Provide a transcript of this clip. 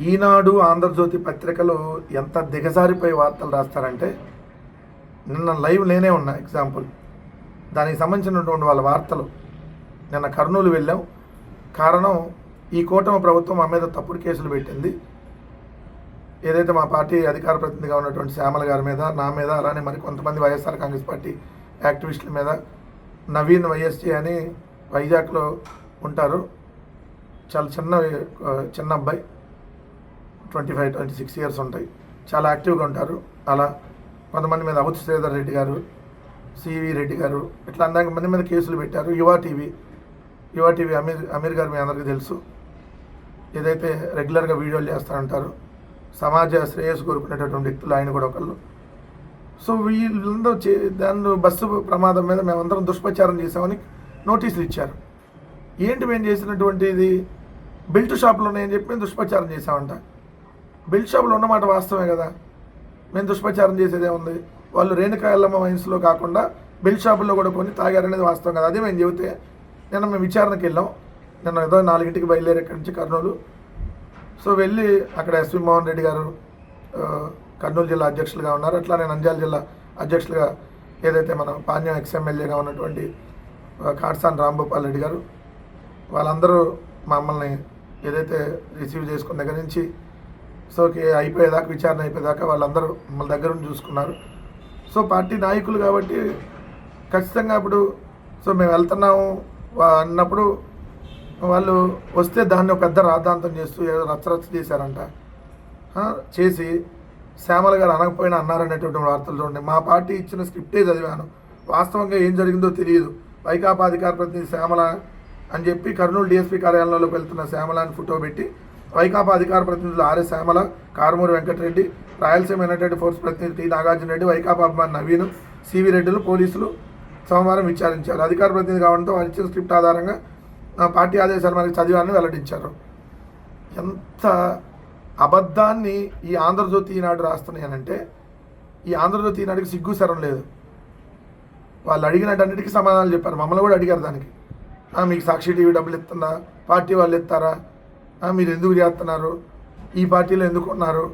ఈనాడు, ఆంధ్రజ్యోతి పత్రికలు ఎంత దిగజారిపోయి వార్తలు రాస్తారంటే, నిన్న లైవ్ నేనే ఉన్నా. ఎగ్జాంపుల్, దానికి సంబంధించినటువంటి వాళ్ళ వార్తలు. నిన్న కర్నూలు వెళ్ళాం. కారణం, ఈ కూటమి ప్రభుత్వం మా మీద తప్పుడు కేసులు పెట్టింది. ఏదైతే మా పార్టీ అధికార ప్రతినిధిగా ఉన్నటువంటి శ్యామల గారి మీద, నా మీద, అలానే మరి కొంతమంది వైఎస్ఆర్ కాంగ్రెస్ పార్టీ యాక్టివిస్టుల మీద, నవీన్ వైఎస్టీ అని వైజాగ్లో ఉంటారు, చాలా చిన్న అబ్బాయి, 25-26 ఇయర్స్ ఉంటాయి, చాలా యాక్టివ్గా ఉంటారు. అలా కొంతమంది మీద అబుత్ శ్రీధర్ రెడ్డి గారు, సివి రెడ్డి గారు, ఇట్లా అనేక మంది మీద కేసులు పెట్టారు. యువ టీవీ అమీర్ గారు మీ అందరికీ తెలుసు, ఏదైతే రెగ్యులర్గా వీడియోలు చేస్తారంటారు, సమాజ శ్రేయస్సు కోరుకునేటటువంటి వ్యక్తులు ఆయన కూడా ఒకళ్ళు. సో వీళ్ళందరూ దాన్ని బస్సు ప్రమాదం మీద మేమందరం దుష్ప్రచారం చేసామని నోటీసులు ఇచ్చారు. ఏంటి మేము చేసినటువంటి ఇది? బెల్ట్ షాపులో ఉన్నాయని చెప్పి మేము దుష్ప్రచారం చేసామంట. బెల్ట్ షాపులో ఉన్నమాట వాస్తవమే కదా, మేము దుష్ప్రచారం చేసేదే ఉంది. వాళ్ళు రేణుకా ఎల్లమ్మ వైన్స్లో కాకుండా బెల్ట్ షాపుల్లో కూడా కొన్ని తాగారనేది వాస్తవం కదా. అదే మేము చెబితే నిన్న మేము విచారణకి వెళ్ళాం. నిన్న ఏదో 4ంటికి బయలుదేరి ఇక్కడి నుంచి కర్నూలు. సో వెళ్ళి అక్కడ ఎస్వి మోహన్ రెడ్డి గారు కర్నూలు జిల్లా అధ్యక్షులుగా ఉన్నారు. అట్లానే నంద్యాల జిల్లా అధ్యక్షులుగా ఏదైతే మన పాణ్యం ఎక్స్ఎమ్మెల్యేగా ఉన్నటువంటి కాట్సాని రాంభూపాల్ రెడ్డి గారు, వాళ్ళందరూ మమ్మల్ని ఏదైతే రిసీవ్ చేసుకున్న దగ్గర నుంచి అయిపోయేదాకా, విచారణ అయిపోయేదాకా వాళ్ళందరూ మమ్మల్ని దగ్గర నుండి చూసుకున్నారు. సో పార్టీ నాయకులు కాబట్టి ఖచ్చితంగా ఇప్పుడు మేము వెళ్తున్నాము అన్నప్పుడు వాళ్ళు వస్తే దాన్ని ఒక పెద్ద రాద్ధాంతం చేస్తూ ఏదో రచ్చరచ్చ చేశారంట. చేసి శ్యామల గారు అనకపోయినా అన్నారనేటువంటి వార్తలు చూడండి. మా పార్టీ ఇచ్చిన స్క్రిప్టే చదివాను, వాస్తవంగా ఏం జరిగిందో తెలియదు. వైకాపా అధికార ప్రతినిధి శ్యామల అని చెప్పి కర్నూలు డిఎస్పీ కార్యాలయంలోకి వెళ్తున్న శ్యామలాని ఫోటో పెట్టి, వైకాపా అధికార ప్రతినిధులు RS Shyamala, Karumuri Venkata Reddy, Rayalaseema united force ప్రతినిధి టి నాగార్జున రెడ్డి, వైకాపా అభిమాని నవీన్, సివి రెడ్డిలు పోలీసులు సోమవారం విచారించారు. అధికార ప్రతినిధి కావడంతో వారు ఇచ్చిన స్క్రిప్ట్ ఆధారంగా పార్టీ ఆదేశాలు మనకి చదివాలని వెల్లడించారు. ఎంత అబద్ధాన్ని ఈ ఆంధ్రజ్యోతి ఈనాడు రాస్తున్నాయనంటే, ఈ ఆంధ్రజ్యోతి ఈనాడుకి సిగ్గు శరం లేదు. వాళ్ళు అడిగినట్టన్నిటికీ సమాధానాలు చెప్పారు. మమ్మల్ని కూడా అడిగారు దానికి. మీకు సాక్షి టీవీ డబ్బులు ఇస్తుందా? పార్టీ వాళ్ళు ఇస్తారా? మీరు ఎందుకు చేస్తున్నారు? ఈ పార్టీలో ఎందుకు ఉన్నారు?